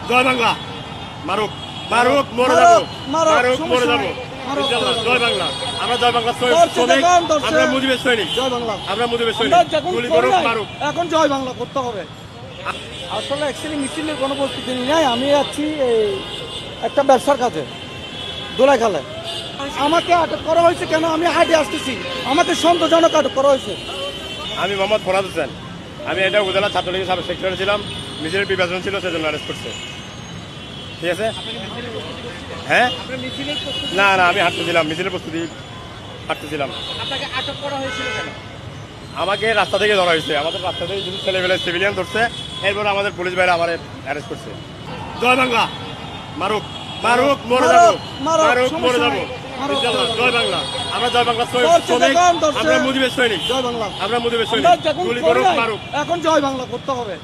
জয় বাংলা। মারুক মারুক মরে যাবো, মারুক মরে যাবো ইনশাআল্লাহ। জয় বাংলা। আমরা জয় বাংলা শ্রমিক, আমরা মুজিবের সৈনিক, জয় বাংলা। আমরা মুজিবের সৈনিক। গুলি করুক মারুক। এখন জয় বাংলা করতে হবে। আসলে অ্যাকচুয়ালি মিছিলের কোনো প্রস্তুতি নেই। আমি যাচ্ছি একটা ব্যবসার কাজে দোলাই খালে। আমাকে আটক করা হয়েছে কেন? আমি হাটে আসতেছি, আমাকে সন্দেহজনক আটক করা হয়েছে। আমি মোহাম্মদ ফরাদ হোসেন, আমি এটা উপজেলা ছাত্রলীগের সাবেক সেক্রেটারি ছিলাম। মিছিলের বিভাজন ছিল, সেজন্য অ্যারেস্ট করছে। ঠিক আছে? হ্যাঁ, না না, আমি হাঁটতেছিলাম, মিছিলের প্রস্তুতি হাঁটতেছিলাম। আপনাকে আটক করা হয়েছিল কেন? আমাকে রাস্তা থেকে ধরা হয়েছে, আমাদের রাস্তা থেকে কিছু ছেলেবেলে সিভিলিয়ান ধরছে, এরপর আমাদের পুলিশ ভাইরা আমার অ্যারেস্ট করছে। জয় বাংলা। মারুক মারুক মরে যাবো, মারুক মরে যাবো ইনশাআল্লাহ। জয় বাংলা। আমরা জয় বাংলা শ্রমিক, আমরা মুজিবের সৈনিক, জয় বাংলা। আমরা মুজিবের সৈনিক। গুলি করুক মারুক। এখন জয় বাংলা করতে হবে।